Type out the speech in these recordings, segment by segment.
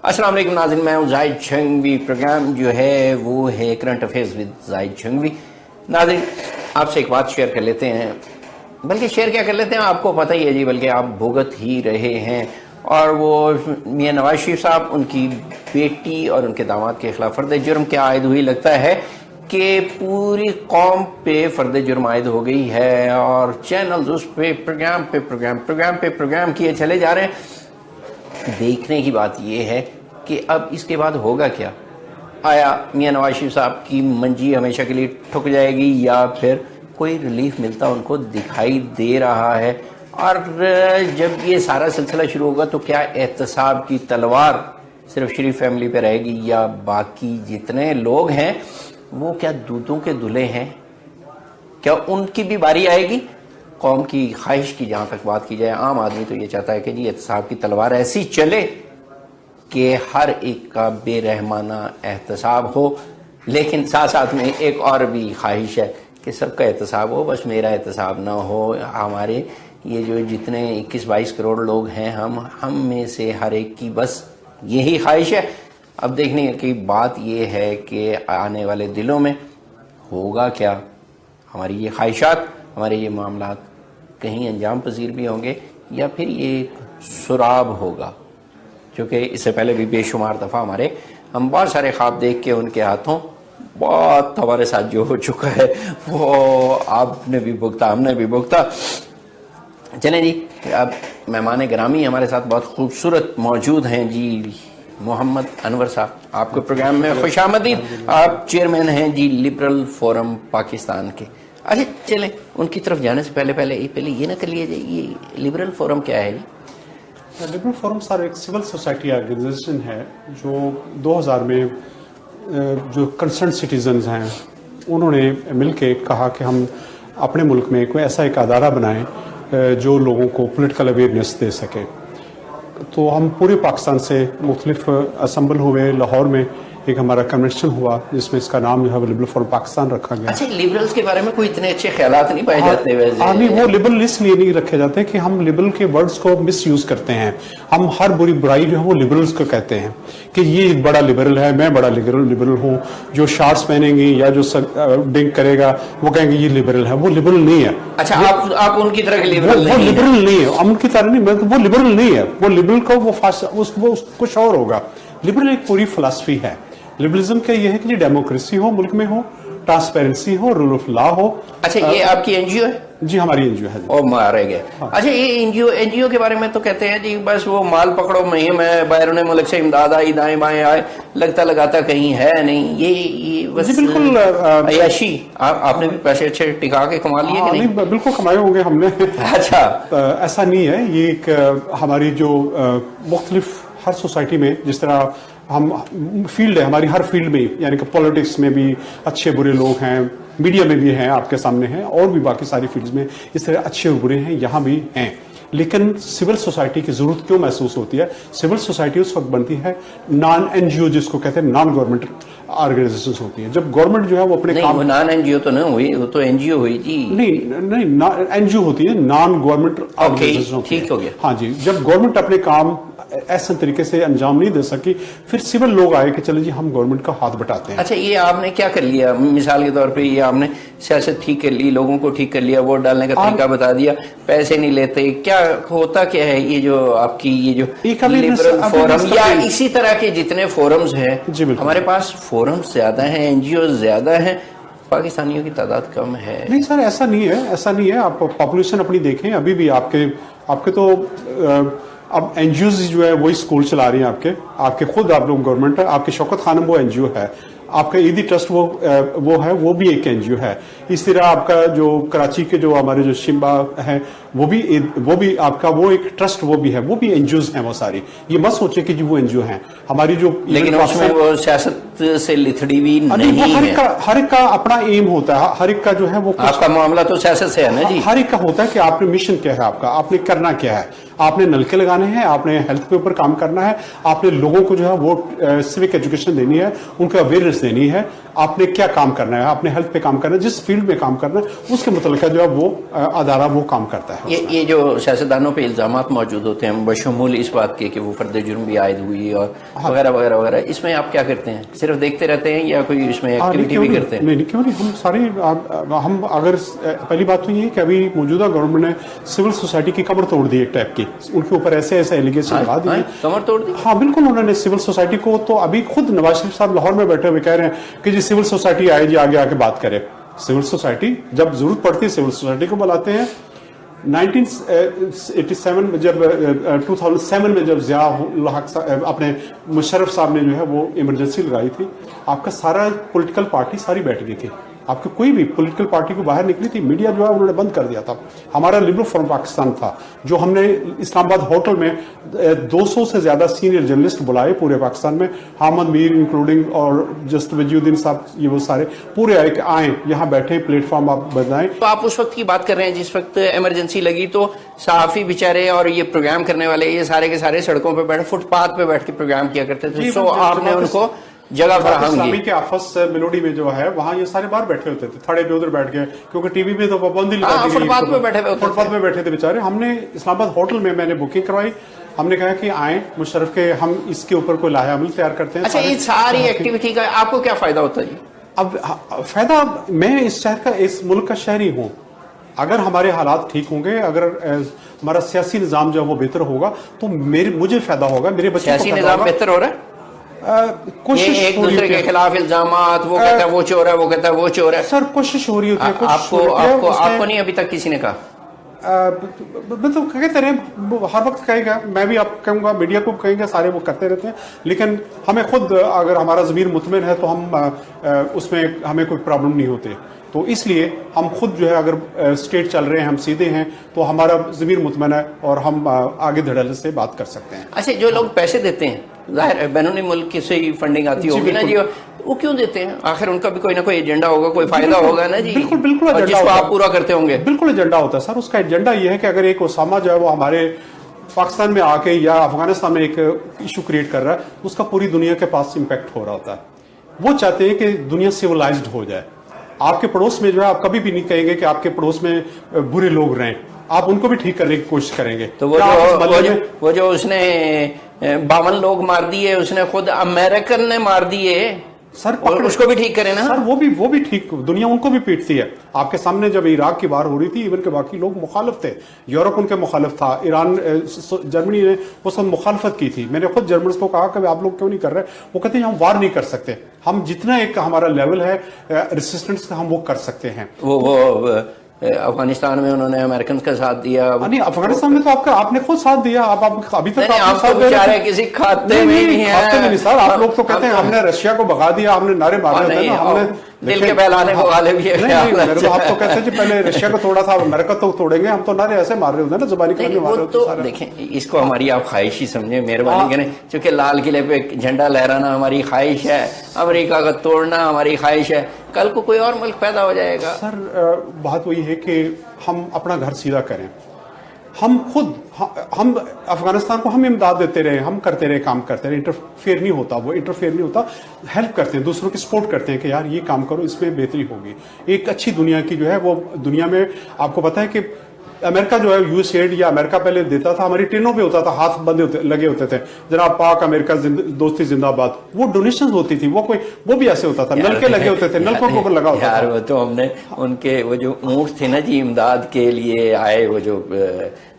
अस्सलाम वालेकुम नाज़रीन, मैं हूँ जाहिद छंगवी। प्रोग्राम जो है वो है करंट अफेयर्स विद जाहिद छंगवी। नाज़रीन, आपसे एक बात शेयर कर लेते हैं, बल्कि शेयर क्या कर लेते हैं, आपको पता ही है जी, बल्कि आप भुगत ही रहे हैं। और वो मियां नवाज शरीफ साहब, उनकी बेटी और उनके दामाद के खिलाफ फर्द जुर्म क्या आयद हुई। लगता है कि पूरी कौम पे फर्द जुर्म आयद हो गई है और चैनल्स उस पे प्रोग्राम किए चले जा रहे हैं। देखने की बात यह है कि अब इसके बाद होगा क्या। आया मियां नवाज शरीफ साहब की मंजी हमेशा के लिए ठुक जाएगी या फिर कोई रिलीफ मिलता उनको दिखाई दे रहा है। और जब ये सारा सिलसिला शुरू होगा तो क्या एहतसाब की तलवार सिर्फ शरीफ फैमिली पे रहेगी या बाकी जितने लोग हैं वो क्या दूधों के दुल्हे हैं, क्या उनकी भी बारी आएगी। कौम की ख्वाहिश की जहाँ तक बात की जाए, आम आदमी तो ये चाहता है कि जी एहतसाब की तलवार ऐसी चले कि हर एक का बेरहमाना एहतसाब हो, लेकिन साथ साथ में एक और भी ख्वाहिश है कि सबका एहतसाब हो, बस मेरा एहतसाब ना हो। हमारे ये जो जितने 21-22 करोड़ लोग हैं, हम में से हर एक की बस यही ख्वाहिश है। अब देखने की बात ये है कि आने वाले दिनों में होगा क्या। हमारी ये ख्वाहिशात, हमारे ये मामलात कहीं अंजाम पजीर भी होंगे या फिर ये एक सुराब होगा। क्योंकि इससे पहले भी बेशुमार दफ़ा हम बहुत सारे ख्वाब देख के उनके हाथों बहुत हमारे साथ जो हो चुका है वो आपने भी भुगता, हमने भी भुगता। चलें जी, अब मेहमान गिरामी हमारे साथ बहुत खूबसूरत मौजूद हैं जी। मोहम्मद अनवर साहब, आपके प्रोग्राम में खुशामदीद। आप चेयरमैन हैं जी लिबरल फोरम पाकिस्तान के। अच्छा चलें, उनकी तरफ जाने से पहले ये ना कर लिया जाए, ये लिबरल फोरम क्या है जी? लिबरल फोरम सर एक सिविल सोसाइटी ऑर्गेनाइजेशन है जो 2000 में जो कंसर्न सिटीजन्स हैं उन्होंने मिलके कहा कि हम अपने मुल्क में कोई ऐसा एक अदारा बनाएं जो लोगों को पॉलिटिकल अवेयरनेस दे सके। तो हम पूरे पाकिस्तान से मुख्तलिफ असम्बल हुए। लाहौर में एक हमारा कन्वेंशन हुआ जिसमें इसका नाम जो है लिबरल फॉर पाकिस्तान रखा गया। अच्छा, लिबरल्स के बारे में कोई इतने अच्छे ख्यालात नहीं पाए जाते वैसे। नहीं, वो लिबरल इसलिए नहीं रखे जाते कि हम लिबरल के वर्ड्स को मिस यूज करते हैं। हम हर बुरी बुराई जो है वो लिबरल्स को कहते हैं कि ये बड़ा लिबरल है, मैं बड़ा लिबरल हूँ। जो शार्ट्स पहनेंगे या जो ड्रिंक करेगा वो कहेंगे ये लिबरल है, वो लिबरल नहीं है। अच्छा, आप उनकी तरह लिबरल वो लिबरल नहीं है, हम उनकी तरह नहीं, वो लिबरल नहीं है। वो लिबरल को वो कुछ और होगा। लिबरल एक पूरी फिलॉसफी है। लिबरलिज्म का ये है कि डेमोक्रेसी हो, मुल्क में हो, ट्रांसपेरेंसी हो, रूल ऑफ लॉ हो। अच्छा, ये आपकी एनजीओ है? जी, हमारी एनजीओ है। ओ मारे गए। हाँ। अच्छा, ये एनजीओ के बारे में तो कहते हैं जी बस वो माल पकड़ो मुहिम है, बैरून मुल्क से इमदाद आई, दाएं बाएं आए, लगता लगाता कहीं है नहीं। ये बस जी बिल्कुल अयाशी। आपने भी पैसे अच्छे टिका के कमा लिए कि नहीं? बिल्कुल कमाए होंगे हमने। अच्छा, ऐसा नहीं है। ये एक हमारी जो मुख्तलिफ हर सोसाइटी में जिस तरह हम फील्ड है, हमारी हर फील्ड में, यानी कि पॉलिटिक्स में भी अच्छे बुरे लोग हैं, मीडिया में भी हैं, आपके सामने हैं, और भी बाकी सारी फील्ड्स में इस तरह अच्छे और बुरे हैं, यहाँ भी हैं। लेकिन सिविल सोसाइटी की जरूरत क्यों महसूस होती है? सिविल सोसाइटी उस वक्त बनती है नॉन एनजीओ, जिसको कहते हैं नॉन गवर्नमेंट ऑर्गेनाइजेशंस होती है। जब गवर्नमेंट जो है वो अपने काम, नॉन एनजीओ तो नहीं हुई, वो तो एनजीओ हुई जी। नहीं, एनजीओ होती है, नॉन गवर्नमेंट ऑर्गेनाइजेशन। ठीक हो गया। हाँ जी, जब गवर्नमेंट अपने काम ऐसे तरीके से अंजाम नहीं दे सकी, फिर सिविल लोग आए कि चलो जी हम गवर्नमेंट का हाथ बटाते हैं। अच्छा, ये आपने क्या कर लिया? मिसाल के तौर पे ये आपने सियासत ठीक कर ली, लोगों को ठीक कर लिया, वोट डालने का तरीका बता दिया, पैसे नहीं लेते, क्या होता क्या है? ये जो आपकी ये जो लिबरल फोरम या इसी तरह के जितने फोरम्स हैं, हमारे पास फोरम्स ज्यादा हैं, एनजीओ ज्यादा हैं, पाकिस्तानियों की तादाद कम है। नहीं सर, ऐसा नहीं है, ऐसा नहीं है। आप पॉपुलेशन अपनी देखें, अभी भी आपके तो अब एनजीओ जो है वही स्कूल चला रही हैं। आपके खुद आप लोग गवर्नमेंट है, आपके शौकत खानम वो एनजीओ है, आपका ईदी ट्रस्ट वो भी एक एनजीओ है। इस तरह आपका जो कराची के जो हमारे जो शिम्बा है वो भी आपका वो एक ट्रस्ट वो भी एनजीओज हैं वो सारी। ये मत सोचे कि जी वो एनजीओ हैं हमारी जो, लेकिन उसमें वो सियासत से लिथड़ी भी नहीं है। हर एक का अपना एम होता है, हर एक का जो है वो, आपका मामला तो सियासत से है ना जी। हर एक का होता है कि आपने मिशन क्या है, आपका आपने करना क्या है। आपने नलके लगाने हैं, आपने हेल्थ के ऊपर काम करना है, आपने लोगों को जो है वो सिविक एजुकेशन देनी है, उनको अवेयरनेस देनी है, आपने क्या काम करना है, आपने हेल्थ पे काम करना है, जिस फील्ड में काम करना है उसके मुतल्लिक़ जो है वो अदारा वो काम करता है। ये जो सियासतदानों पे इल्जामात मौजूद होते हैं बशमूल इस बात के कि वो फर्द जुर्म भी आयद हुई और वगैरह वगैरह वगैरह, इसमें आप क्या करते हैं? सिर्फ देखते रहते हैं या कोई इसमें एक्टिविटी भी करते हैं? नहीं, क्यों नहीं, हम सारे हम अगर पहली बात तो ये कि अभी मौजूदा गवर्नमेंट ने सिविल सोसाइटी की कमर तोड़ दी एक टाइप की, उनके ऊपर ऐसे एलिगेशन लगा दिए। कमर तोड़ दी? हाँ बिल्कुल, उन्होंने सिविल सोसाइटी को, तो अभी खुद नवाज शरीफ साहब लाहौर में बैठे हुए कह रहे हैं कि जी सिविल सोसाइटी आए जी आगे आके बात करे। सिविल सोसाइटी जब जरूरत पड़ती है सिविल सोसाइटी को बुलाते हैं। 1987 में जब 2007 में जब ज़िया-उल हक अपने मुशर्रफ साहब ने जो है वो इमरजेंसी लगाई थी, आपका सारा पॉलिटिकल पार्टी सारी बैठ गई थी, आपकी कोई भी पॉलिटिकल पार्टी को बाहर निकली थी, मीडिया जो है उन्होंने बंद कर दिया था। हमारा लिबरल फोरम पाकिस्तान था जो हमने इस्लामाबाद होटल में 200 से ज्यादा सीनियर जर्नलिस्ट बुलाए पूरे पाकिस्तान में, हामद मीर इंक्लूडिंग और जस्ट वजीउद्दीन साहब, ये वो सारे पूरे आए यहाँ बैठे, प्लेटफॉर्म आप बनाए। तो आप उस वक्त की बात कर रहे हैं जिस वक्त इमरजेंसी लगी, तो सहाफी बेचारे और ये प्रोग्राम करने वाले ये सारे के सारे सड़कों पे बैठ, फुटपाथ पे बैठ के प्रोग्राम किया करते थे, तो आपने उनको जगह फराहम की? के आफस मिलोडी में जो है वहाँ ये सारे बाहर बैठे होते थे, थड़े पे उधर बैठ गए, क्योंकि टीवी में तो पाबंदी लगा दी गई, फुटपाथ पे बैठे थे बेचारे। हमने इस्लामाबाद होटल में मैंने बुकिंग करवाई, हमने कहा कि आए मुशर्रफ के, हम इसके ऊपर कोई लाया अमल तैयार करते हैं। अच्छा, ये सारी एक्टिविटी का आपको क्या फायदा होता है जी? अब फायदा, मैं इस शहर का, इस मुल्क का शहरी हूँ, अगर हमारे हालात ठीक होंगे, अगर हमारा सियासी निजाम जो है वो बेहतर होगा तो मुझे फायदा होगा, मेरे बच्चे को सियासी निजाम बेहतर हो रहा है। कोशिश एक दूसरे के खिलाफ इल्जामात, वो कहता है वो चोर है, वो कहता है वो चोर है। सर कोशिश हो रही होती है। आपको नहीं अभी तक किसी ने कहा? मतलब कहते रहे, हर वक्त कहेगा, मैं भी आप कहूँगा, मीडिया को कहेंगे, सारे वो करते रहते हैं, लेकिन हमें खुद अगर हमारा ज़मीर मुतमिन है तो हम उसमें हमें कोई प्रॉब्लम नहीं होती। तो इसलिए हम खुद जो है, अगर स्टेट चल रहे हैं, हम सीधे हैं, तो हमारा ज़मीर मुतमिन है और हम आगे धड़ल्ले से बात कर सकते हैं। अच्छा, जो लोग पैसे देते हैं, जाहिर बैरूनी मुल्क से ही फंडिंग आती होगी ना जी, वो क्यों देते हैं? आखिर उनका भी कोई ना कोई एजेंडा होगा, कोई फायदा होगा ना जी। बिल्कुल बिल्कुल, और जिसको आप पूरा करते होंगे। बिल्कुल एजेंडा होता है सर। उसका एजेंडा ये है कि अगर एक ओसामा जो है वो हमारे पाकिस्तान में आके या अफगानिस्तान में एक इशू क्रिएट कर रहा है, उसका पूरी दुनिया के पास इम्पैक्ट हो रहा होता है। वो चाहते हैं कि दुनिया सिविलाइज्ड हो जाए। आपके पड़ोस में जो है, आप कभी भी नहीं कहेंगे कि आपके पड़ोस में बुरे लोग रहें, आप उनको भी ठीक करने की कोशिश करेंगे। तो वो जो उसने 52 लोग मार दिए, उसने खुद अमेरिकन ने मार दिए सर, उसको भी ठीक करे ना सर। वो भी ठीक, दुनिया उनको भी पीटती है। आपके सामने जब इराक की वार हो रही थी, इवन के बाकी लोग मुखालिफ थे, यूरोप उनके मुखालिफ था, ईरान, जर्मनी ने वो सब मुखालफत की थी। मैंने खुद जर्मन को कहा कि आप लोग क्यों नहीं कर रहे? वो कहते हैं हम वार नहीं कर सकते, हम जितना एक हमारा लेवल है रेसिस्टेंस का हम वो कर सकते हैं। वो अफगानिस्तान में उन्होंने अमेरिकन का साथ दिया। नहीं, अफगानिस्तान में तो आपने खुद साथ दिया। आप अभी तक किसी खाते में नहीं है। खाते में नहीं सर। आप लोग तो कहते हैं हमने रशिया को भगा दिया, हमने नारे मारे थे ना, हमने दिल के बहलाने को वाले भी है। नहीं, आप तो कहते हैं जी पहले रशिया को तोड़ा था, अमेरिका तो तोड़ेंगे, हम तो नारे ऐसे मार रहे होते हैं ना, जुबानी करने मार रहे होते हैं। देखें, इसको हमारी आप ख्वाहिश ही समझे, मेहरबानी करें, क्योंकि लाल किले पे झंडा लहराना हमारी ख्वाहिश है, अमेरिका का तोड़ना हमारी ख्वाहिश है, कल को कोई और मुल्क पैदा हो जाएगा। सर बात वही है कि हम अपना घर सीधा करें। हम खुद हम अफगानिस्तान को हम इमदाद देते रहे, हम करते रहे, काम करते रहे, इंटरफेयर नहीं होता, वो इंटरफेयर नहीं होता, हेल्प करते हैं, दूसरों की सपोर्ट करते हैं कि यार ये काम करो, इसमें बेहतरी होगी। एक अच्छी दुनिया की जो है वो दुनिया में आपको पता है कि अमेरिका जो है यूएसएड या अमेरिका पहले देता था, हमारी ट्रेनों पे होता था, हाथ बंधे लगे होते थे, जनाब पाक अमेरिका दोस्ती जिंदाबाद, वो डोनेशन होती थी, वो भी ऐसे होता था, नलके लगे होते थे, नलकों के ऊपर लगा होता था। वो तो हमने उनके वो जो ऊँट थे ना जी, इमदाद के लिए आए, वो जो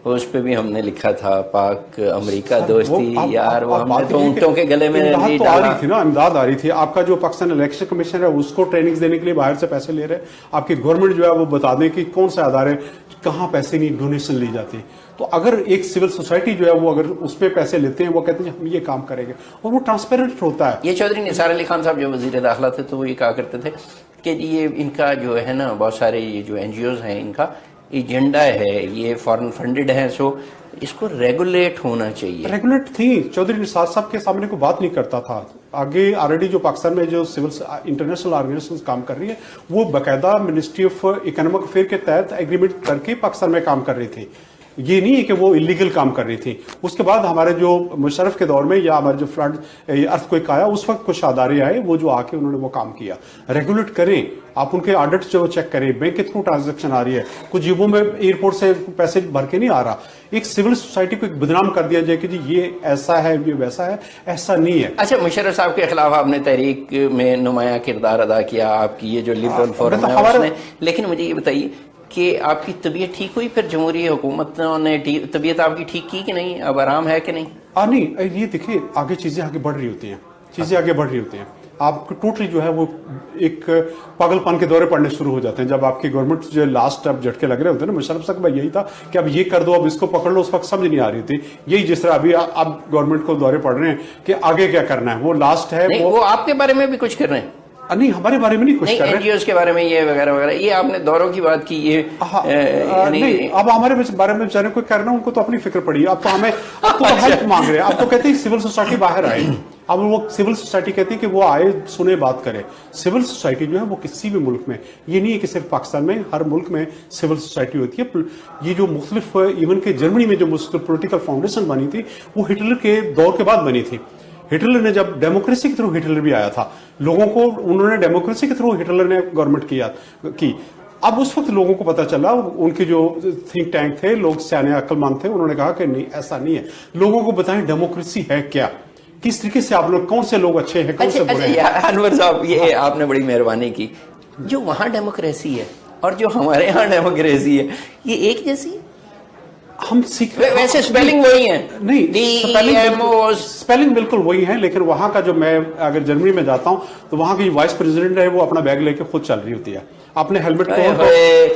उस पे भी हमने लिखा था पाक अमेरिका दोस्ती, यार वो हमने तो ऊँटों के गले में इमदाद तो आ रही थी ना, इमदाद आ रही थी। आपका जो पाकिस्तान इलेक्शन कमीशन है उसको ट्रेनिंग देने के लिए बाहर से पैसे ले रहे, आपकी गवर्नमेंट जो है वो बता दें कि कौन से अदारे कहाँ पैसे नहीं डोनेशन ली जाती। तो अगर एक सिविल सोसाइटी जो है वो अगर उसमें पैसे लेते हैं, वो कहते हैं हम ये काम करेंगे, और वो ट्रांसपेरेंट होता है। ये चौधरी निसार अली खान साहब जो वजीर दाखिला थे, तो वो ये कहा करते थे कि ये इनका जो है ना, बहुत सारे ये जो NGOs हैं, इनका एजेंडा है, ये फॉरेन फंडेड है, सो इसको रेगुलेट होना चाहिए। रेगुलेट थी, चौधरी निसार साहब के सामने को बात नहीं करता था। आगे ऑलरेडी जो पाकिस्तान में जो सिविल इंटरनेशनल ऑर्गेनाइजेशंस काम कर रही है, वो बाकायदा मिनिस्ट्री ऑफ इकोनॉमिक अफेयर के तहत एग्रीमेंट करके पाकिस्तान में काम कर रही थी। ये नहीं है कि वो इलीगल काम कर रही थी। उसके बाद हमारे जो मुशर्रफ के दौर में या हमारे जो फ्लड अर्थक्वेक आया उस वक्त कुछ अदारे आए वो जो आके उन्होंने वो काम किया। रेगुलेट करें, आप उनके ऑडिट जो चेक करें, बैंक के थ्रू ट्रांजेक्शन आ रही है, कुछ जेबों में एयरपोर्ट से पैसे भर के नहीं आ रहा। एक सिविल सोसाइटी को एक बदनाम कर दिया जाए कि जी ये ऐसा है ये वैसा है, ऐसा नहीं है। अच्छा, मुशर्रफ साहब के खिलाफ आपने तहरीक में नुमाया किरदार अदा किया, आपकी ये जो लिबरल फोरम है उसने, लेकिन मुझे ये बताइए कि आपकी तबीयत ठीक हुई? फिर जमहूरी हुकूमत ने तबीयत आपकी ठीक की कि नहीं? अब आराम है कि नहीं? नहीं, ये देखिए आगे चीजें आगे बढ़ रही होती हैं, चीजें आगे बढ़ रही होती हैं। आपको टोटली जो है वो एक पागलपन के दौरे पड़ने शुरू हो जाते हैं जब आपकी गवर्नमेंट जो लास्ट अब झटके लग रहे होते हैं ना। मुशर्रफ साहब यही था कि अब ये कर दो, अब इसको पकड़ लो, उस वक्त समझ नहीं आ रही थी। यही जिस तरह अभी अब गवर्नमेंट को दौरे पड़ रहे हैं कि आगे क्या करना है, वो लास्ट है। वो आपके बारे में भी कुछ कर रहे हैं? नहीं, हमारे बारे में नहीं कुछ कर रहे हैं। एनजीओ के बारे में ये वगैरह वगैरह, ये आपने दौरों की बात की, ये नहीं, अब हमारे बारे में बेचारे कोई करना, उनको तो अपनी फिक्र पड़ी। अब तो हमें अब तो हेल्प मांग रहे हैं। अब तो कहते हैं सिविल सोसाइटी बाहर आए। अब वो सिविल सोसाइटी कहती है कि वो आए, सुने, बात करे। सिविल सोसाइटी जो है वो किसी भी मुल्क में, ये नहीं है कि सिर्फ पाकिस्तान में, हर मुल्क में सिविल सोसाइटी होती है। ये जो मुख्तलिफ, इवन के जर्मनी में जो पोलिटिकल फाउंडेशन बनी थी वो हिटलर के दौर के बाद बनी थी। हिटलर ने जब डेमोक्रेसी के थ्रू हिटलर भी आया था, लोगों को उन्होंने डेमोक्रेसी के थ्रू हिटलर ने गवर्नमेंट की। अब उस वक्त लोगों को पता चला, उनके जो थिंक टैंक थे, लोग सियाने अक्लमंद थे, उन्होंने कहा कि नहीं ऐसा नहीं है, लोगों को बताएं डेमोक्रेसी है क्या, किस तरीके से आप लोग, कौन से लोग अच्छे हैं, कौन से बुरे हैं। अनवर साहब, ये आपने बड़ी मेहरबानी की। जो वहां डेमोक्रेसी है और जो हमारे यहाँ डेमोक्रेसी है, ये एक जैसी है? हम सीख, वैसे स्पेलिंग वही है? नहीं, स्पेलिंग बिल्कुल वही है, लेकिन वहां का जो, मैं अगर जर्मनी में जाता हूं तो वहां की वाइस प्रेसिडेंट है, वो अपना बैग लेके खुद चल रही होती है। आपने हेलमेट कोहन को,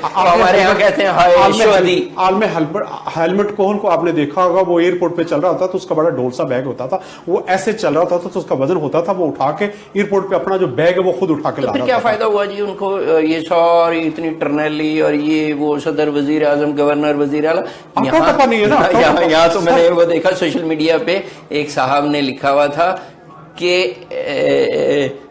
हमारे यहाँ कहते हैं हेलमेट कोहन को आपने देखा होगा, वो एयरपोर्ट पे चल रहा होता तो उसका बड़ा ढोल सा बैग होता था, वो ऐसे चल रहा होता था तो उसका वजन होता था, वो उठा के एयरपोर्ट पे अपना जो बैग है वो खुद उठा के ला रहा था। क्या फायदा हुआ जी उनको, ये सारी इतनी टर्नली और ये वो सदर, वजीर आजम, गवर्नर, वजीर आला, नहीं है ना। यहाँ तो मैंने वो देखा सोशल मीडिया पे, एक साहब ने लिखा हुआ था कि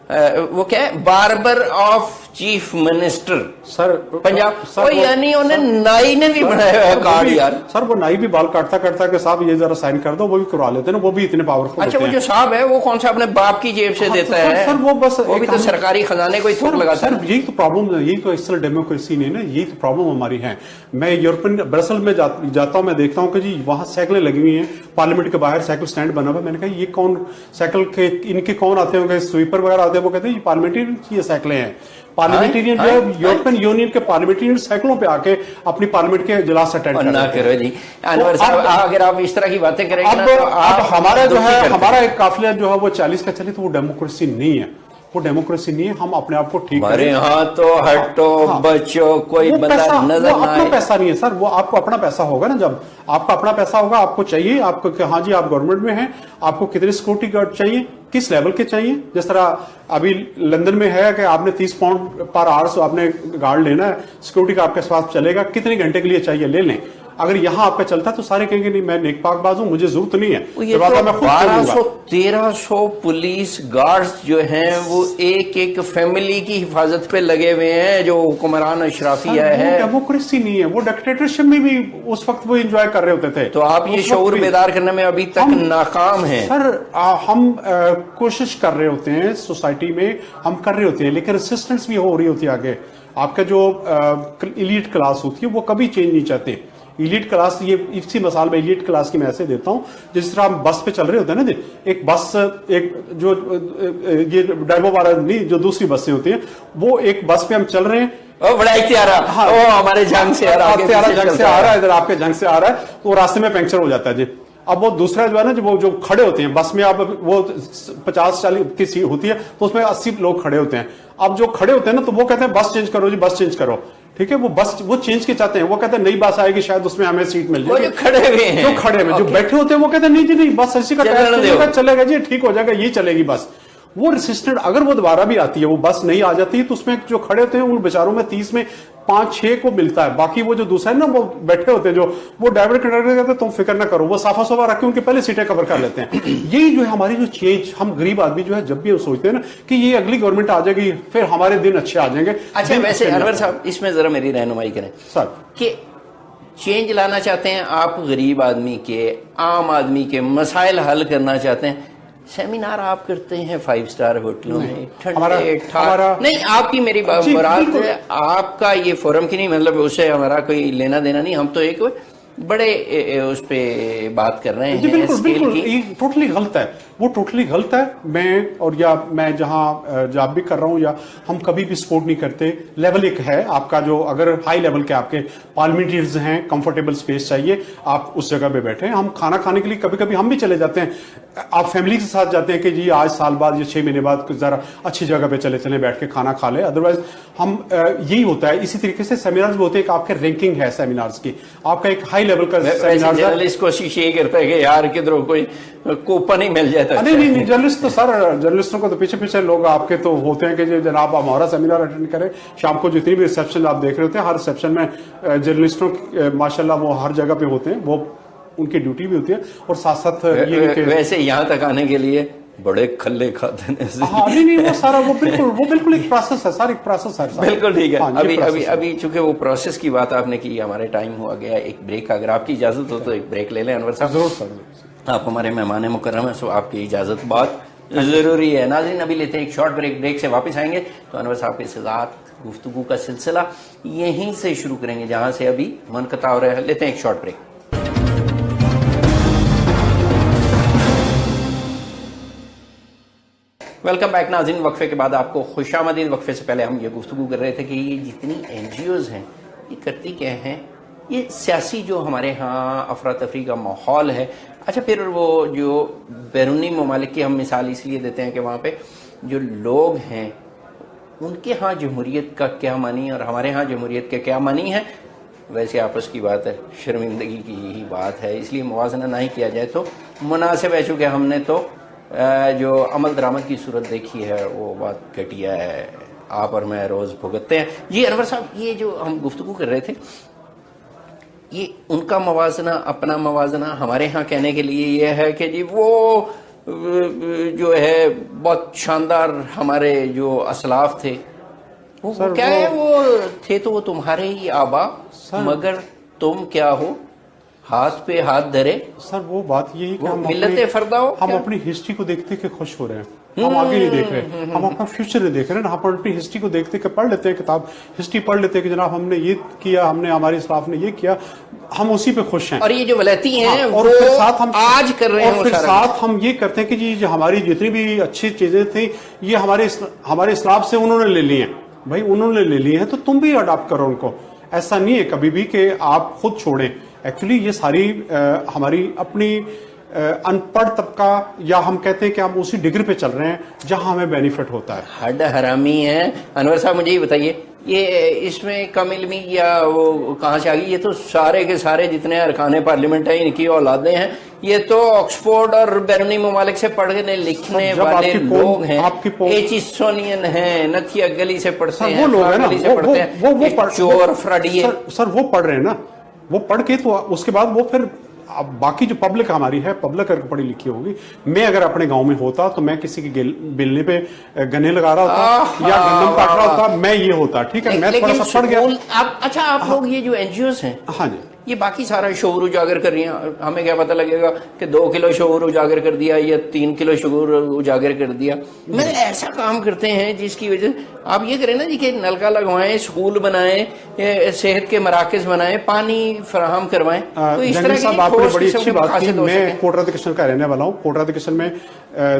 वो क्या है, barber of chief minister sir Punjab, sir यानी उन्हें नाई ने भी बनाया है कार्ड यार। सर वो नाई भी बाल काटता काटता के साहब ये जरा साइन कर दो, वो भी करवा लेते हैं ना, वो भी इतने पावरफुल। अच्छा, वो जो साहब है वो कौन सा अपने बाप की जेब से देता है? सर वो बस वो भी तो सरकारी खजाने को ही थोक लगाता है। यही तो प्रॉब्लम है, यही तो असल डेमोक्रेसी नहीं ना, यही तो प्रॉब्लम हमारी है। मैं यूरोपियन ब्रसल में जाता हूँ, मैं देखता हूँ कि जी वहां साइकिलें लगी हुई हैं, पार्लियामेंट के बाहर साइकिल स्टैंड बना हुआ है। मैंने कहा ये कौन साइकिल के, इनके कौन आते होंगे, स्वीपर वगैरह आते हैं, वो कहते हैं ये पार्लियामेंटेरियन की ये साइकिलें हैं। पार्लियामेंटेरियन जो है यूरोपियन यूनियन के पार्लियामेंटेरियन साइकिलों पे आके अपनी पार्लियामेंट के इजलास अटेंड ना करो जी। अनवर साहब, अगर आप इस तरह की बातें करेंगे ना तो अब हमारा जो है, हमारा एक काफिला जो है वो 40 का चले तो वो डेमोक्रेसी नहीं है, वो डेमोक्रेसी नहीं है। हम अपने आप को ठीक करें। अरे हाँ, तो हटो बच्चों, कोई बंदा नजर ना आए। अपना पैसा नहीं है सर, वो आपको अपना पैसा होगा ना, जब आपका अपना पैसा होगा, आपको चाहिए, आपको हाँ जी आप गवर्नमेंट में हैं, आपको कितने सिक्योरिटी गार्ड चाहिए, किस लेवल के चाहिए। जिस तरह अभी लंदन में है कि आपने 30 पाउंड पर आवर आपने गार्ड लेना है, सिक्योरिटी का आपके साथ चलेगा, कितने घंटे के लिए चाहिए ले लें। अगर यहाँ आपका चलता तो सारे कहेंगे नहीं मैं नेकपाकबाज हूं, मुझे जरूरत नहीं है। ये तो 1200-1300 पुलिस गार्ड्स जो हैं वो एक एक फैमिली की हिफाजत पे लगे हुए हैं, जो हुक्मरान अशराफिया है। डेमोक्रेसी नहीं है, वो डिक्टेटरशिप में भी उस वक्त वो एंजॉय कर रहे होते थे। तो आप ये शऊर बेदार करने में अभी तक नाकाम हैं। सर हम कोशिश कर रहे होते हैं, सोसाइटी में हम कर रहे होते हैं, लेकिन रेसिस्टेंस भी हो रही होती है आगे। आपका जो इलीट क्लास होती है वो कभी चेंज नहीं चाहते। इलीट क्लास, ये इसी मिसाल में इलीट क्लास की मैं ऐसे देता हूं, जिस तरह हम बस पे चल रहे होते हैं ना, एक बस, एक जो ये डायबो वाला नहीं, जो दूसरी बसें होती हैं, वो एक बस पे हम चल रहे हैं, बड़ा इख्तियार है। हाँ, हमारे जंग से आ रहा है, इधर आपके जंग से आ रहा है, तो रास्ते में पंक्चर हो जाता है जी। अब वो दूसरा जो है ना, वो जो खड़े होते हैं बस में, अब वो 50-40 की सीट होती है तो उसमें 80 लोग खड़े होते हैं। अब जो खड़े होते हैं ना, तो वो कहते हैं बस चेंज करो जी, बस चेंज करो, ठीक है। वो बस वो चेंज के चाहते हैं, वो कहते हैं नई बस आएगी शायद उसमें हमें सीट मिल जाएगी। जो खड़े हुए हैं, जो बैठे होते हैं वो कहते हैं नहीं जी नहीं, बस ऐसी का टायर चलेगा जी, ठीक हो जाएगा, ये चलेगी बस। वो रेसिस्टेंट अगर वो दोबारा भी आती है, वो बस नहीं आ जाती है, तो उसमें जो खड़े होते हैं उन बेचारों में 30 में 5-6 को मिलता है। बाकी वो जो दूसरा है ना, वो बैठे होते हैं, जो वो ड्राइवर कंडक्टर कहते हैं तुम फिक्र ना करो, वो साफा साफा रख के उनके पहले सीटें कवर कर लेते हैं। यही जो है हमारी जो चेंज, हम गरीब आदमी जो है जब भी सोचते हैं ना कि ये अगली गवर्नमेंट आ जाएगी फिर हमारे दिन अच्छे आ जाएंगे। अच्छा, वैसे अनवर साहब इसमें जरा मेरी रहनुमाई करें सर, कि चेंज लाना चाहते हैं, आप गरीब आदमी के, आम आदमी के मसाइल हल करना चाहते हैं, सेमिनार आप करते हैं 5 स्टार होटलों में, ठंडे ठार नहीं, आपकी मेरी मुराद है आपका ये फोरम की नहीं, मतलब उससे हमारा कोई लेना देना नहीं, हम तो एक बड़े उस पे बात कर रहे हैं। बिल्कुल बिल्कुल, ये टोटली गलत है, वो टोटली गलत है। मैं जहां जॉब भी कर रहा हूं या हम कभी भी सपोर्ट नहीं करते। लेवल एक है आपका, जो अगर हाई लेवल के आपके पार्लियामेंट्रीज हैं, कंफर्टेबल स्पेस चाहिए, आप उस जगह पे बैठे। हम खाना खाने के लिए कभी कभी हम भी चले जाते हैं, आप फैमिली के साथ जाते हैं कि जी आज साल बाद या 6 महीने बाद कुछ जरा अच्छी जगह पे चले बैठ के खाना खा ले। अदरवाइज हम यही होता है। इसी तरीके से सेमिनार्स भी होते हैं कि आपके रैंकिंग है सेमिनार्स की, आपका एक हाई लेवल का सेमिनार। जर्नलिस्ट कोशिश यही करता है कि यार किधरों कोई कूपन ही मिल जाता है। नहीं, जर्नलिस्ट तो सर, जर्नलिस्टों को तो पीछे लोग आपके तो होते हैं कि जनाब आप हमारा सेमिनार अटेंड करें। शाम को जितनी भी रिसेप्शन आप देख रहे होते हैं, हर रिसेप्शन में जर्नलिस्टों माशाल्लाह वो हर जगह पे होते हैं, वो उनकी ड्यूटी भी होती है। और साथ साथ ये वैसे यहाँ तक आने के लिए बड़े खल्ले खाते हैं। हाँ, नहीं, वो सारा वो बिल्कुल एक प्रोसेस है सर, एक प्रोसेस है। बिल्कुल ठीक है। अभी चूंकि वो प्रोसेस की बात आपने की, हमारे टाइम हुआ गया एक ब्रेक, अगर आपकी इजाजत हो तो एक ब्रेक ले लें अनवर साहब। जरूर सर, आप हमारे मेहमान मुकर्रम है, सो आपकी इजाजत बहुत जरूरी है। नाज़रीन, अभी लेते हैं एक शॉर्ट ब्रेक से वापस आएंगे तो अनवर साहब के साथ गुफ्तगू का सिलसिला यहीं से शुरू करेंगे जहां से अभी मुनक़ता हो रहा है। लेते हैं एक शॉर्ट ब्रेक। वेलकम बैक नाज़रीन। वक्फे के बाद आपको खुशामदीद। वक्फे से पहले हम ये गुफ्तगू कर रहे थे कि ये जितनी NGOs हैं ये करती क्या हैं, ये सियासी जो हमारे यहाँ अफरा तफरी का माहौल है। अच्छा, फिर वो जो बैरूनी ममालिक की हम मिसाल इसलिए देते हैं कि वहाँ पे जो लोग हैं उनके यहाँ जमहूरियत का क्या मानी और हमारे यहाँ जमहूरियत का क्या मानी है। वैसे आपस की बात है, शर्मिंदगी की ही बात है, इसलिए मुवाजना ना ही किया जाए तो मुनासिब है। चूँकि हमने तो जो अमल दरामद की सूरत देखी है वो बात घटिया है, आप और मैं रोज़ भुगतते हैं। जी अनवर साहब, ये जो हम गुफ्तगू कर रहे थे, ये उनका मवाजना अपना मवाजना हमारे यहाँ कहने के लिए ये है कि जी वो जो है बहुत शानदार हमारे जो असलाफ थे वो क्या है, वो थे तो वो तुम्हारे ही आबा, मगर तुम क्या हो, हाथ पे हाथ धरे। सर वो बात यही कि हम अपनी हिस्ट्री को देखते के खुश हो रहे हैं, हम आगे नहीं देख रहे, हम अपना फ्यूचर नहीं देख रहे हैं। हम अपनी हिस्ट्री को देखते के पढ़ लेते हैं, किताब हिस्ट्री पढ़ लेते हैं कि जनाब हमने ये किया, हमने हमारे इस्लाफ ने ये किया, हम उसी पे खुश हैं। और ये जो वलैती हैं और फिर साथ हम आज कर रहे हैं, और फिर साथ हम ये करते हैं कि जी जो हमारी जितनी भी अच्छी चीजें थी ये हमारे इस्लाफ से उन्होंने ले ली हैं। भाई उन्होंने ले ली है तो तुम भी अडॉप्ट करो उनको। ऐसा नहीं है कभी भी कि आप खुद छोड़ें। एक्चुअली ये सारी हमारी अपनी अनपढ़ तबका, या हम कहते हैं कि हम उसी डिग्री पे चल रहे हैं जहां हमें बेनिफिट होता है। हड हरामी है। अनवर साहब मुझे ये बताइए, ये इसमें कम इल्मी या वो कहाँ से आ गई? ये तो सारे के सारे जितने अरकान पार्लियामेंट हैं इनकी औलादें हैं। ये तो ऑक्सफोर्ड और बैरूनी ममालिक से पढ़ने लिखने वाले लोग हैं। एचिसोनियन हैं, नथिया गली से पढ़ते हैं, वो लोग हैं ना, वो चोर फ्रॉडी है सर, वो पढ़ रहे हैं ना, वो पढ़ के तो उसके बाद वो फिर अब बाकी जो पब्लिक हमारी है, पब्लिक अगर पढ़ी लिखी होगी। मैं अगर अपने गांव में होता तो मैं किसी के बेलने पे गन्ने लगा रहा होता या गन्नम काट रहा होता, मैं ये होता। ठीक है, मैं थोड़ा सा पढ़ गया। अच्छा, आप लोग ये जो NGOs हैं, हाँ जी, ये बाकी सारा शऊर उजागर कर रही हैं। हमें क्या पता लगेगा कि 2 किलो शऊर उजागर कर दिया या 3 किलो शऊर उजागर कर दिया। मतलब ऐसा काम करते हैं जिसकी वजह आप ये करें ना जी कि नलका लगवाएं, स्कूल बनाएं, सेहत के मराकज बनाएं, पानी फराहम करवाएं। तो इस तरह की आपने बड़ी अच्छी बात की। मैं कोटरा किशन का रहने वाला हूँ। कोटरा किशन में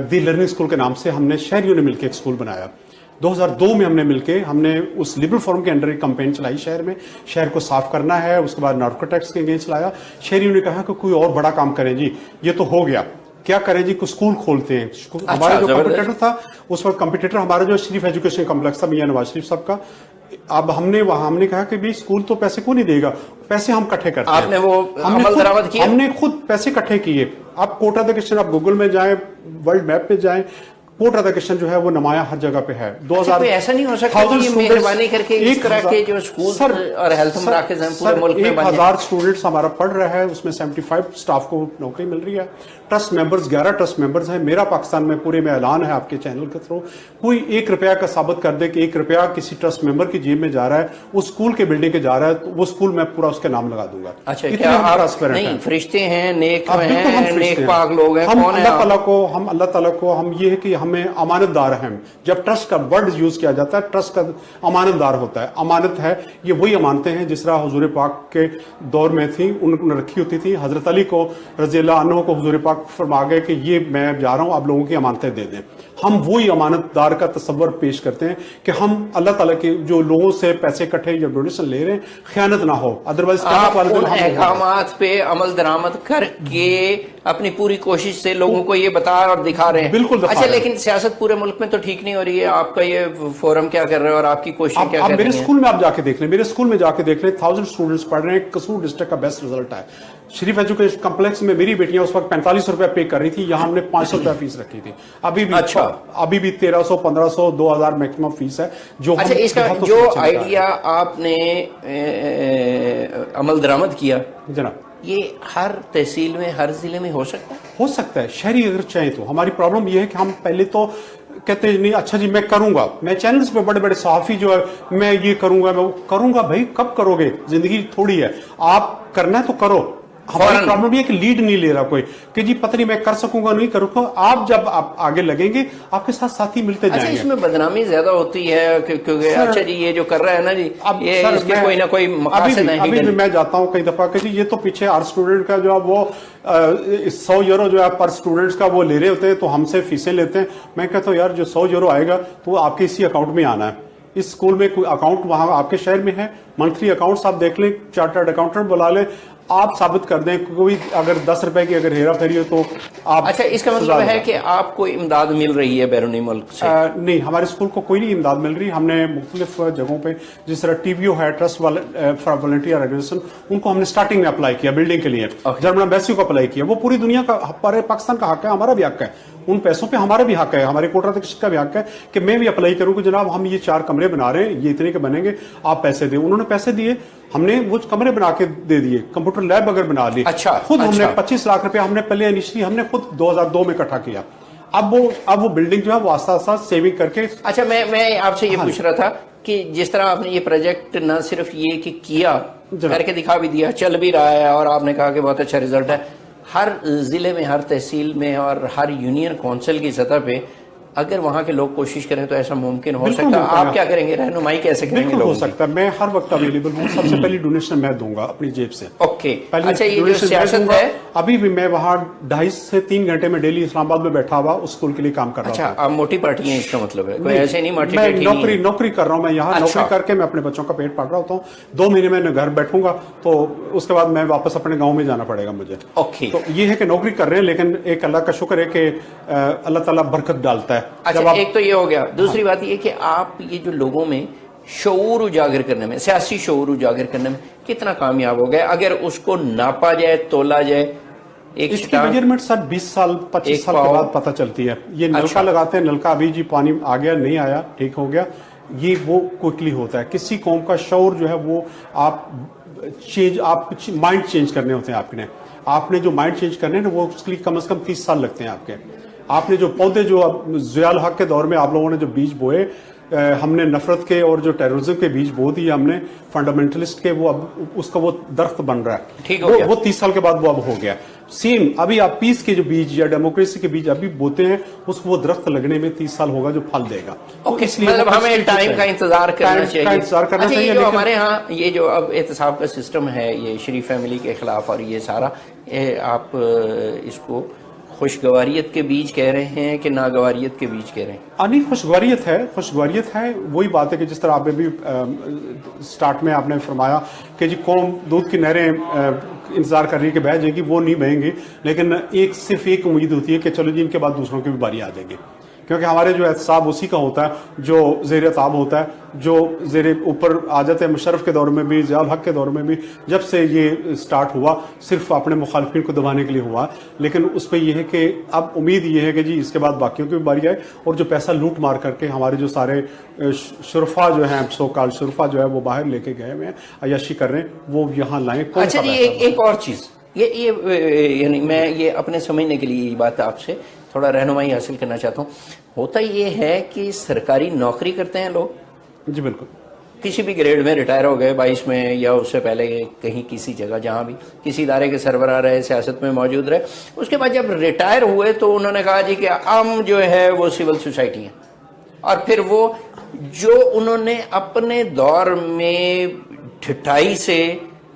दी लर्निंग स्कूल के नाम से हमने शहरियों ने मिलकर एक स्कूल बनाया। 2002 में हमने मिलके उस लिबरल फोरम के अंडर एक कैंपेन चलाई शहर में, शहर को साफ करना है। उसके बाद नार्को टैक्स के अगेंस्ट चलाया। शहरियों ने कहा कि कोई और बड़ा काम करें जी, ये तो हो गया, क्या करें जी, कुछ स्कूल खोलते हैं। हमारा जो कॉम्पिटिटर था उस वक्त, कॉम्पिटिटर हमारा जो शरीफ एजुकेशन कॉम्प्लेक्स था मियां नवाज शरीफ साहब का, अब हमने कहा कि भाई स्कूल तो पैसे क्यों नहीं देगा, पैसे हम इकट्ठे करते हैं। आपने वो अमल दरामद किया? हमने खुद पैसे इकट्ठे किए। आप कोटा द किशन, आप गूगल में जाएं, वर्ल्ड मैप पे जाएं, कोर्ट एजुकेशन जो है वो नुमाया हर जगह पे है। 2000 कोई ऐसा नहीं हो सकता कि ये मेहरबानी करके इस तरह के जो स्कूल और हेल्थ मराकज हैं पूरे मुल्क में 1000 स्टूडेंट्स हमारा पढ़ रहा है, उसमें 75 स्टाफ को नौकरी मिल रही है। ट्रस्ट मेंबर्स 11 ट्रस्ट मेंबर्स हैं। मेरा पाकिस्तान में पूरे में ऐलान है आपके चैनल के थ्रू, कोई 1 रुपया का साबित कर दे कि 1 रुपया किसी ट्रस्ट मेंबर की जेब में जा रहा है, उस स्कूल के बिल्डिंग के जा रहा है, तो वो स्कूल मैं पूरा उसके नाम लगा दूंगा। अच्छा, क्या आप नहीं फरिश्ते हैं, नेक हैं, नेक पाक लोग हैं, हम कौन है अल्लाह ताला को हम ये है कि हमें अमानतदार हैं। जब ट्रस्ट का वर्ड यूज किया जाता है, ट्रस्ट का अमानतदार होता है, अमानत है, ये वही अमानतें हैं जिस तरह हुजूर पाक के दौर में थी, उन्होंने रखी होती थी। हजरत अली को रज़ियल्लाहु अन्हु को हुजूर पाक फरमा गए कि ये मैं जा रहा हूं, आप लोगों की अमानतें दे दें। हम वही अमानतदार का तस्वर पेश करते हैं कि हम अल्लाह ताला के जो लोगों से पैसे इकट्ठे या डोनेशन ले रहे हैं, खयानत ना हो। अदरवाइज अहकामात पे अमल दरामद करके अपनी पूरी कोशिश से लोगों को ये बता और दिखा रहे हैं। बिल्कुल। अच्छा, लेकिन सियासत पूरे मुल्क में तो ठीक नहीं हो रही है। आपका ये फोरम क्या कर रहा है और आपकी कोशिश क्या कर रही है? मेरे स्कूल में आप जाके देख लें, मेरे स्कूल में जाके देख लें, 1000 स्टूडेंट्स पढ़ रहे हैं। कसूर डिस्ट्रिक्ट का बेस्ट रिजल्ट है। शरीफ एजुकेशन कम्प्लेक्स में मेरी बेटियां उस वक्त 45 रुपया पे कर रही थी, यहां हमने 500 रुपया फीस रखी थी। अभी भी 1300, 1500, 2000 मैक्सिमम फीस है। जो अच्छा, इसका जो आइडिया आपने अमल दरामद किया जनाब, ये हर तहसील में, हर जिले में हो सकता है? हो सकता है, शहरी अगर चाहे तो। हमारी प्रॉब्लम यह है कि हम पहले तो कहते हैं नहीं, अच्छा जी मैं करूंगा, मैं चैनल्स पे बड़े बड़े सहाफी जो है मैं ये करूंगा, मैं वो करूंगा। भाई कब करोगे? जिंदगी थोड़ी है, आप करना है तो करो। हमारी प्रॉब्लम ये है कि लीड नहीं ले रहा कोई कि जी पता नहीं मैं कर सकूंगा नहीं करूंगा। आप जब आप आगे लगेंगे आपके साथ साथी मिलते जाएंगे। अच्छा, इसमें बदनामी ज्यादा होती है क्योंकि अच्छा जी ये जो कर रहा है ना जी, अब ये इसके कोई ना कोई मकासद है। अभी मैं जाता हूँ कई दफा कि जी ये तो पीछे हर स्टूडेंट का जो है वो 100 यूरो जो है पर स्टूडेंट्स का वो ले रहे होते हैं, तो हमसे फीसें लेते हैं। मैं कहता हूँ यार जो 100 यूरो आएगा तो आपके इसी अकाउंट में आना है। इस स्कूल में कोई अकाउंट वहां आपके शहर में है, मंथली अकाउंट्स आप देख लें, चार्टर्ड अकाउंटेंट बुला लें, आप साबित कर दें। कोई अगर 10 रुपए की अगर हेरा फेरी हो तो आप। अच्छा, इसका मतलब है कि आपको इमदाद मिल रही है बैरूनी मुल्क से? नहीं, हमारे स्कूल को कोई नहीं इमदाद मिल रही। हमने मुख्तलिफ जगहों पे, जिस तरह टीवीओ है, ट्रस्ट फॉर वॉलंटियर ऑर्गेनाइजेशन, उनको हमने स्टार्टिंग में अप्लाई किया बिल्डिंग के लिए। जर्मन एम्बेसी को अप्लाई किया। वो पूरी दुनिया का, पूरे पाकिस्तान का हक है, हमारा भी हक है, उन पैसों पे हमारा भी हक है, हमारे कोटा तक का भी हक है कि मैं भी अप्लाई करूं कि जनाब हम ये 4 कमरे बना रहे हैं, ये इतने के बनेंगे, आप पैसे दें। उन्होंने पैसे दिए, हमने वो कमरे बना के दे दिए, कंप्यूटर लैब अगर बना ली। अच्छा, खुद हमने 25 लाख रुपए हमने पहले इनिशियली हमने खुद 2002 में इकट्ठा किया। अब वो बिल्डिंग जो है वो आस्ता आस्ता सेविंग करके। अच्छा, मैं आपसे ये पूछ रहा था कि जिस तरह आपने ये प्रोजेक्ट न सिर्फ ये कि किया, करके दिखा भी दिया, चल भी रहा है और आपने कहा कि बहुत अच्छा रिजल्ट है, हर जिले में, हर तहसील में और हर यूनियन काउंसिल की सतह पे अगर वहां के लोग कोशिश करें तो ऐसा मुमकिन हो सकता है। आप क्या करेंगे, रहनुमाई कैसे करेंगे? बिल्कुल हो सकता है, मैं हर वक्त अवेलेबल हूँ। सबसे पहली डोनेशन मैं दूंगा अपनी जेब से। ओके, अच्छा, ये जो सियासत है, अभी भी मैं वहाँ 2.5 से 3 घंटे में डेली इस्लामाबाद में बैठा हुआ उस स्कूल के लिए काम कर रहा हूँ। अच्छा, आप मोटी पार्टी हैं इसका मतलब है? कोई ऐसे नहीं मोटी? मैं नौकरी कर रहा हूँ, मैं यहाँ नौकरी करके मैं अपने बच्चों का पेट पाल रहा होता हूँ। 2 महीने में घर बैठूंगा तो उसके बाद मैं वापस अपने गाँव में जाना पड़ेगा मुझे। ओके, तो ये है कि नौकरी कर रहे हैं, लेकिन एक अल्लाह का शुक्र है कि अल्लाह ताला बरकत डालता है। अच्छा, एक तो ये हो गया। दूसरी बात ये कि आप ये जो लोगों में शऊर उजागर करने में, सियासी शऊर उजागर करने में कितना कामयाब हो गए? अगर उसको नापा जाए, तोला जाए, इसकी मेजरमेंट सर 20 साल 25 साल के बाद पता चलती है। ये नलका लगाते हैं, नलका अभी जी पानी आ गया, नहीं आया, ठीक हो गया, ये वो क्विकली होता है। किसी कौम का शऊर जो है वो आप माइंड चेंज करने होते हैं। आपने जो माइंड चेंज करने हैं ना, वो उसके लिए कम से कम 30 साल लगते हैं आपके। आपने जो पौधे जो ज़ियाउल हक के दौर में आप लोगों ने जो बीज बोए, हमने नफरत के और जो टेररिज्म के बीज बो दिए हमने, फंडामेंटलिस्ट के, वो अब उसका वो दरख्त बन रहा है। ठीक हो गया। वो 30 साल के बाद वो अब हो गया। सेम अभी आप पीस के जो बीज या डेमोक्रेसी के बीज अभी बोते हैं, उसको वो दरख्त लगने में 30 साल होगा जो फल देगा। ओके, मतलब हमें टाइम का इंतजार करना चाहिए। जो हमारे यहाँ ये जो अब एहतसाब का सिस्टम है, ये शरीफ फैमिली के खिलाफ और ये सारा, आप इसको खुशगवारियत के बीज कह रहे हैं कि नागवारियत के बीज कह रहे हैं? नहीं, खुशगवारियत है। वही बात है कि जिस तरह आपने भी स्टार्ट में आपने फरमाया कि जी कौम दूध की नहरें इंतजार कर रही है कि बह जाएगी, वो नहीं बहेंगी, लेकिन सिर्फ एक उम्मीद होती है कि चलो जी इनके बाद दूसरों की भी बारी आ जाएगी। क्योंकि हमारे जो एहतसाब उसी का होता है जो ज़ेर ताब होता है, जो ज़ेर ऊपर आ जाते हैं। मुशर्रफ के दौर में भी, ज़ियाउल हक के दौर में भी, जब से ये स्टार्ट हुआ सिर्फ अपने मुखालिफिन को दबाने के लिए हुआ। लेकिन उस पर यह है कि अब उम्मीद ये है कि जी इसके बाद बाकियों की भी बारी आए और जो पैसा लूट मार करके हमारे जो सारे शुरफा जो हैं, सो कॉल्ड शुरफा जो है वो बाहर लेके गए हुए हैं, अय्याशी कर रहे हैं, वो यहाँ लाएं। अच्छा जी, एक और चीज़ ये यानी मैं ये अपने समझने के लिए ये बात आपसे थोड़ा रहनुमाई हासिल करना चाहता हूँ। होता ये है कि सरकारी नौकरी करते हैं लोग, जी बिल्कुल, किसी भी ग्रेड में रिटायर हो गए, 22 में या उससे पहले कहीं किसी जगह जहां भी किसी इदारे के सरबराह रहे, सियासत में मौजूद रहे। उसके बाद जब रिटायर हुए तो उन्होंने कहा जी कि हम जो है वो सिविल सोसाइटी है, और फिर वो जो उन्होंने अपने दौर में ढिठाई से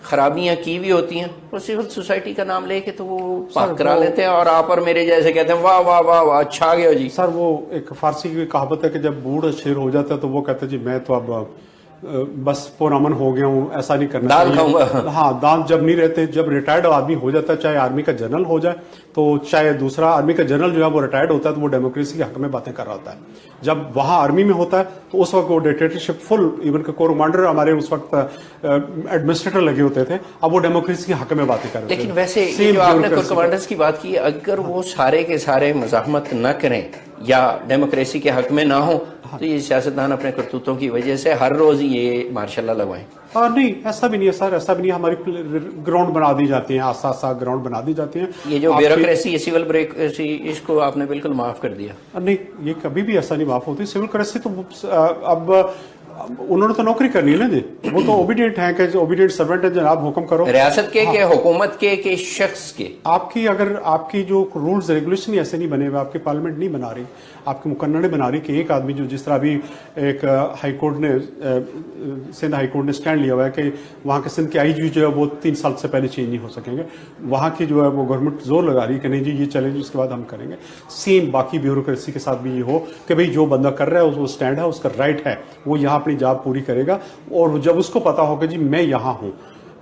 खराबियां की भी होती हैं, वो सिविल सोसाइटी का नाम लेके तो वो पाक करा लेते हैं, और आप और मेरे जैसे कहते हैं वाह वाह वाह वाह अच्छा आ गया जी। सर वो एक फारसी की कहावत है कि जब बूढ़ शेर हो जाता है तो वो कहते हैं जी मैं तो अब बस पुरअमन हो गया हूँ, ऐसा नहीं करना दाल खाऊंगा। हाँ, दांत जब नहीं रहते, जब रिटायर्ड आदमी हो जाता है, चाहे आर्मी का जनरल हो जाए तो चाहे दूसरा आर्मी का जनरल जो है वो रिटायर्ड होता है तो वो डेमोक्रेसी के हक में बातें कर रहा होता है। जब वहां आर्मी में होता है तो उस वक्त वो डिक्टेटरशिप फुल, इवन के कोर कमांडर हमारे उस वक्त एडमिनिस्ट्रेटर लगे होते थे, अब वो डेमोक्रेसी के हक में बातें कर रहे थे। लेकिन वैसे ये जो आपने कोर कमांडर्स की बात की, अगर वो सारे के सारे मज़ाहमत न करें या डेमोक्रेसी के हक में ना हो तो ये सियासतदान अपने करतूतों की वजह से हर रोज ये मार्शल लगवाएं। नहीं, ऐसा भी नहीं है सर, ऐसा भी नहीं। हमारी ग्राउंड बना दी जाती है, आसा आसा ग्राउंड बना दी जाती है। ये जो ब्यूरोक्रेसी, ये सिविल ब्यूरोक्रेसी, इसको आपने बिल्कुल माफ कर दिया। नहीं, ये कभी भी ऐसा नहीं माफ होती। सिविल ब्यूरोक्रेसी तो अब उन्होंने तो नौकरी करनी है ना जी, वो तो ओबीडियंट है कि ओबीडियंट सर्वेंट है, जनाब हुक्म करो। रियासत के हुकूमत के शख्स के आपकी अगर आपकी जो रूल्स रेगुलेशन ऐसे नहीं बने हुए, आपकी पार्लियामेंट नहीं बना रही, आपकी मुकन्नड़े बना रही कि एक आदमी जो जिस तरह अभी एक हाईकोर्ट ने सिंध हाईकोर्ट ने स्टैंड लिया हुआ है कि वहाँ के सिंध के आईजी जो है वो 3 साल से पहले चेंज नहीं हो सकेंगे। वहाँ की जो है वो गवर्नमेंट जोर लगा रही है कि नहीं जी ये चलेंगे, उसके बाद हम करेंगे। सेम बाकी ब्यूरोक्रेसी के साथ भी ये हो कि भाई जो बंदा कर रहा है वो स्टैंड है, उसका राइट है, वो यहाँ अपनी जॉब पूरी करेगा। और जब उसको पता होगा जी मैं यहाँ हूँ,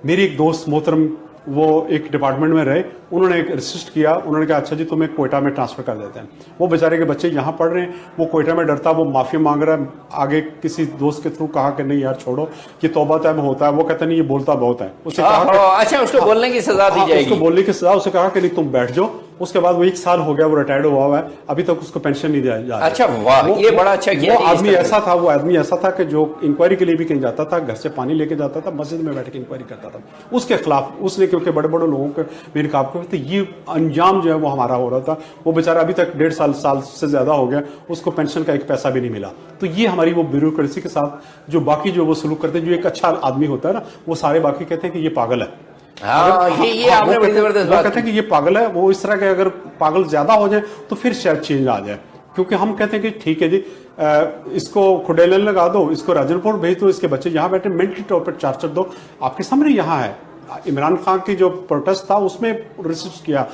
मेरी एक दोस्त मोहतरम वो एक डिपार्टमेंट में रहे, उन्होंने एक रजिस्ट किया, उन्होंने कहा अच्छा जी तुम्हें कोयटा में ट्रांसफर कर देते हैं। वो बेचारे के बच्चे यहाँ पढ़ रहे हैं, वो कोयटा में डरता, वो माफी मांग रहा है, आगे किसी दोस्त के थ्रू कहा कि नहीं यार छोड़ो, ये तौबा तैब होता है। वो कहता नहीं ये बोलता बहुत है, उससे कहा अच्छा उसको बोलने की सजा दी जाएगी, उसको बोलने की सजा। उसे कहा कि नहीं तुम बैठ जाओ। उसके बाद वो 1 साल हो गया, वो रिटायर्ड हुआ है, अभी तक उसको पेंशन नहीं दिया जा रहा। अच्छा वाह, ये बड़ा अच्छा किया। वो आदमी ऐसा था, वो आदमी ऐसा था कि जो इंक्वायरी के लिए भी कहीं जाता था, घर से पानी लेके जाता था, मस्जिद में बैठ के इंक्वायरी करता था उसके खिलाफ। उसने क्योंकि बड़े बड़े लोगों के मेरे काम करते, ये अंजाम जो है वो हमारा हो रहा था। वो बेचारा अभी तक 1.5 साल से ज्यादा हो गया, उसको पेंशन का एक पैसा भी नहीं मिला। तो ये हमारी वो ब्यूरोक्रेसी के साथ जो बाकी जो वो सलूक करते हैं, जो एक अच्छा आदमी होता है ना, वो सारे बाकी कहते हैं कि ये पागल है। ये आपने बड़ी जबरदस्त बात कहते हैं कि ये पागल है। वो इस तरह के अगर पागल ज्यादा हो जाए तो फिर शायद चेंज आ जाए, क्योंकि हम कहते हैं कि ठीक है जी इसको खुडेलन लगा दो, इसको राजनपुर भेज दो, इसके बच्चे यहाँ बैठे, मेंटली तौर पर चार्जर दो। आपके सामने यहाँ है इमरान खान की जो प्रोटेस्ट था उसमें रिसर्च किया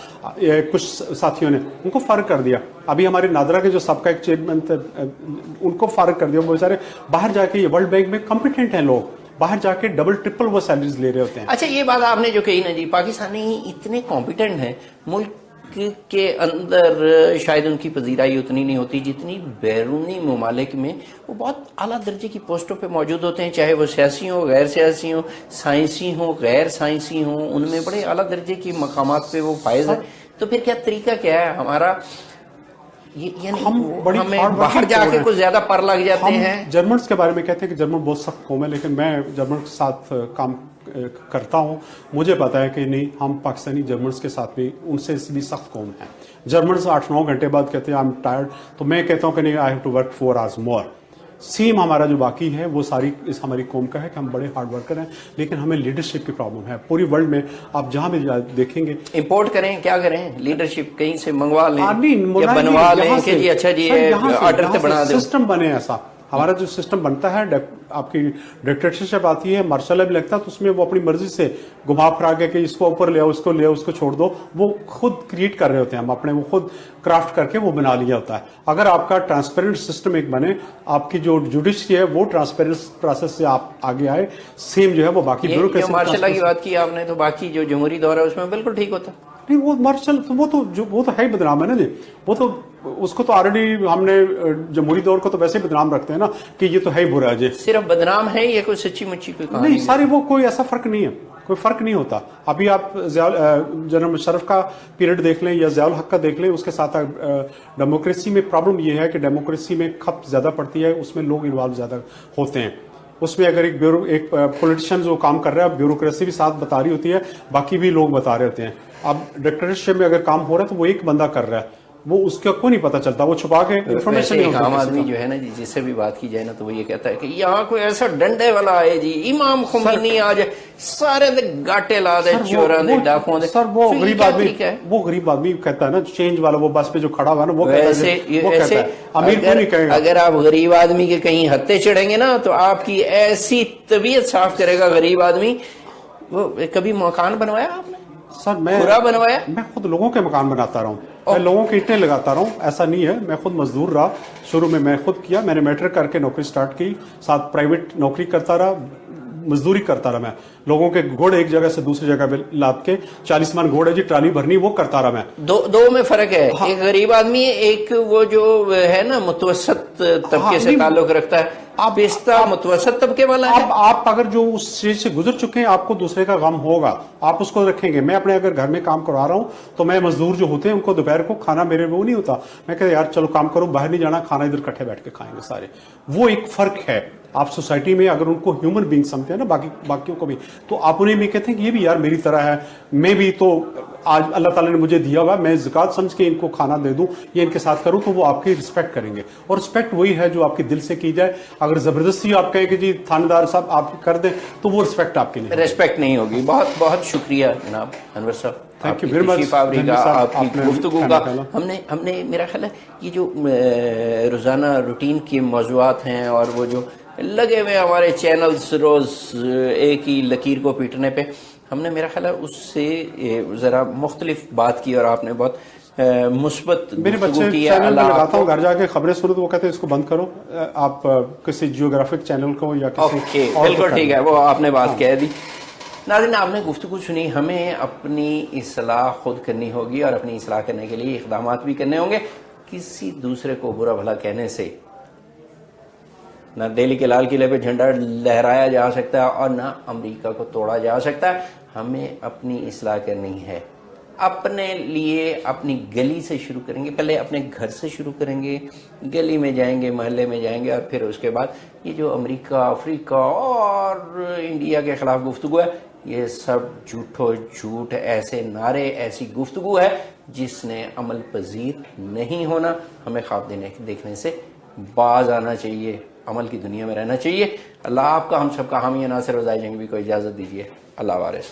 कुछ साथियों ने, उनको फारिग कर दिया। अभी हमारे नादरा के जो सबका एक चेयरमैन थे उनको फारिग कर दिया। वो बेचारे बाहर जाके, ये वर्ल्ड बैंक में कॉम्पिटेंट हैं लोग, बाहर जाके डबल ट्रिपल वो सैलरीज ले रहे होते हैं। अच्छा ये बात आपने जो कही ना जी, पाकिस्तानी इतने कॉम्पिटेंट हैं, मुल्क के अंदर शायद उनकी पजीराई उतनी नहीं होती जितनी बैरूनी ममालिक में वो बहुत आला दर्जे की पोस्टों पे मौजूद होते हैं, चाहे वो सियासी हो, गैर सियासी हो, साइंसी हो, गैर साइंसी हो, उनमें बड़े आला दर्जे की मकामात पे वो फायज है। तो फिर क्या तरीका क्या है हमारा, यानी हमें बाहर जाके कुछ ज्यादा पर लग जाते हैं। जर्मन्स के बारे में कहते हैं कि जर्मन बहुत सख्त कौम है, लेकिन मैं जर्मन के साथ काम करता हूं, मुझे पता है कि नहीं, हम पाकिस्तानी जर्मन्स के साथ भी उनसे भी सख्त कौम है। जर्मन्स 8-9 घंटे बाद कहते हैं आई एम टायर्ड, तो मैं कहता हूं कि नहीं I have to work 4 hours more. Same हमारा जो बाकी है वो सारी इस हमारी कौम का है कि हम बड़े हार्ड वर्कर हैं, लेकिन हमें लीडरशिप की प्रॉब्लम है। पूरी वर्ल्ड में आप जहां भी देखेंगे, इंपोर्ट करें, क्या करें, लीडरशिप कहीं से मंगवा लें या बनवा लें कि जी अच्छा जी ऑर्डर से बना दें, सिस्टम बने ऐसा। हमारा जो सिस्टम बनता है, आपकी डिक्टेटरशिप आती है, मार्शल लॉ भी लगता है, तो उसमें वो अपनी मर्जी से घुमा फिरा के कि इसको ऊपर ले आओ, इसको ले आओ, उसको छोड़ दो, वो खुद क्रिएट कर रहे होते हैं। हम अपने वो खुद क्राफ्ट करके वो बना लिया होता है। अगर आपका ट्रांसपेरेंट सिस्टम एक बने, आपकी जो जुडिशरी है वो ट्रांसपेरेंट प्रोसेस से आप आगे आए, सेम जो है वो बाकी मार्शल लॉ की बात की आपने, तो बाकी जो जमहूरी दौर है उसमें बिल्कुल ठीक होता है। नहीं वो मार्शल तो वो तो है ही बदनाम है ना जी। वो तो उसको तो ऑलरेडी हमने जमहूरी दौर को तो वैसे ही बदनाम रखते हैं ना कि ये तो है ही बुरा है जी। सिर्फ बदनाम है या कोई सच्ची मुच्ची कोई कहानी नहीं सारी वो कोई ऐसा फर्क नहीं है, कोई फर्क नहीं होता। अभी आप जनरल मुशर्रफ का पीरियड देख लें या ज़ियाउल हक का देख लें, उसके साथ डेमोक्रेसी में प्रॉब्लम ये है कि डेमोक्रेसी में खप ज्यादा पड़ती है, उसमें लोग इन्वॉल्व ज्यादा होते हैं। उसमें अगर एक पॉलिटिशियन जो काम कर रहा है, ब्यूरोक्रेसी भी साथ बता रही होती है, बाकी भी लोग बता रहे होते हैं। अब डिक्टेटरशिप में अगर काम हो रहा है तो वो एक बंदा कर रहा है, वो उसका को नहीं पता चलता, वो छुपा के इन्फॉर्मेशन नहीं आम आदमी जो है ना जी, जिससे भी बात की जाए ना तो वो ये कहता है कि यहाँ कोई ऐसा डंडे वाला आए जी, इमाम खुमैनी आ जाए, सारे गाटे ला दे, चोरा दे, डाकुओं दे। सर वो गरीब आदमी कहता है ना, चेंज वाला वो बस पे जो खड़ा हुआ है ना, वो कहता है अमीर को नहीं कहेगा। अगर आप गरीब आदमी के कहीं हत्थे चढ़ेंगे ना तो आपकी ऐसी तबीयत साफ करेगा गरीब आदमी। वो कभी मकान बनवाया आपने? सर पूरा बनवाया? मैं खुद लोगों के मकान बनाता रहा हूँ, मैं लोगों की ईंटें लगाता रहा हूँ, ऐसा नहीं है। मैं खुद मजदूर रहा, शुरू में मैं खुद किया, मैंने मैट्रिक करके नौकरी स्टार्ट की, साथ प्राइवेट नौकरी करता रहा, मजदूरी करता रहा। मैं लोगों के घोड़े एक जगह से दूसरी जगह पे लाद के 40 मन घोड़े जी ट्राली भरनी, वो करता रहा मैं। दो में फर्क है। हाँ। एक गरीब आदमी, एक वो जो है ना मुतवसत तबके से ताल्लुक रखता है। आप बेस्ता मुतवसत तबके वाला है। आप अगर जो उस स्टेज से गुजर चुके हैं, आपको दूसरे का गम होगा, आप उसको रखेंगे। मैं अपने अगर घर में काम करवा रहा हूँ तो मैं मजदूर जो होते हैं उनको दोपहर को खाना मेरे वो नहीं होता, मैं कहता यार चलो काम करो, बाहर नहीं जाना, खाना इधर इकट्ठे बैठ के खाएंगे सारे। वो एक फर्क है। आप सोसाइटी में अगर उनको ह्यूमन बीइंग समझते हैं ना, बाकियों को भी, तो आप उन्हें भी कहते हैं कि ये भी यार मेरी तरह है, मैं भी तो आज अल्लाह ताला ने मुझे दिया हुआ, मैं ज़कात समझ के इनको खाना दे दूं, ये इनके साथ करूं, तो वो आपकी रिस्पेक्ट करेंगे। और रिस्पेक्ट वही है जो आपके दिल से की जाए। अगर जबरदस्ती आप कहें कि जी थानेदार साहब आप कर दें, तो वो रिस्पेक्ट आपकी नहीं, रिस्पेक्ट नहीं होगी। बहुत बहुत शुक्रिया जनाब अनवर साहब, थैंक यू वेरी मच आपकी गुफ्तगू का। हमने मेरा ख्याल है ये जो रोजाना रूटीन के मौज़ूआत हैं और वो जो लगे हुए हमारे चैनल्स रोज एक ही लकीर को पीटने पे, हमने मेरा ख्याल है उससे जरा मुख्तलिफ बात की और आपने बहुत मुस्बत मेरे बच्चे चैनल में लगाता हूँ, घर जाके खबरें सुनो तो वो कहते हैं इसको बंद करो, आप किसी जियोग्राफिक चैनल को या किसी बिल्कुल ठीक है, वो आपने बात कह दी। नाज़रीन, आपने गुफ्तगू सुनी। हमें अपनी इस्लाह खुद करनी होगी और अपनी इस्लाह करने के लिए इक़दामात भी करने होंगे। किसी दूसरे को बुरा भला कहने से ना दिल्ली के लाल किले पे झंडा लहराया जा सकता है और ना अमेरिका को तोड़ा जा सकता है। हमें अपनी इस्लाह करनी है, अपने लिए अपनी गली से शुरू करेंगे, पहले अपने घर से शुरू करेंगे, गली में जाएंगे, मोहल्ले में जाएंगे और फिर उसके बाद ये जो अमेरिका, अफ्रीका और इंडिया के खिलाफ गुफ्तगू है, ये सब झूठ, ऐसे नारे, ऐसी गुफ्तगू है जिसने अमल पजीर नहीं होना। हमें ख्वाब देखने से बाज आना चाहिए, अमल की दुनिया में रहना चाहिए। अल्लाह आपका, हम सबका हामी नासिर ज़ाहिद जंगवी को इजाज़त दीजिए। अल्लाह वारिस।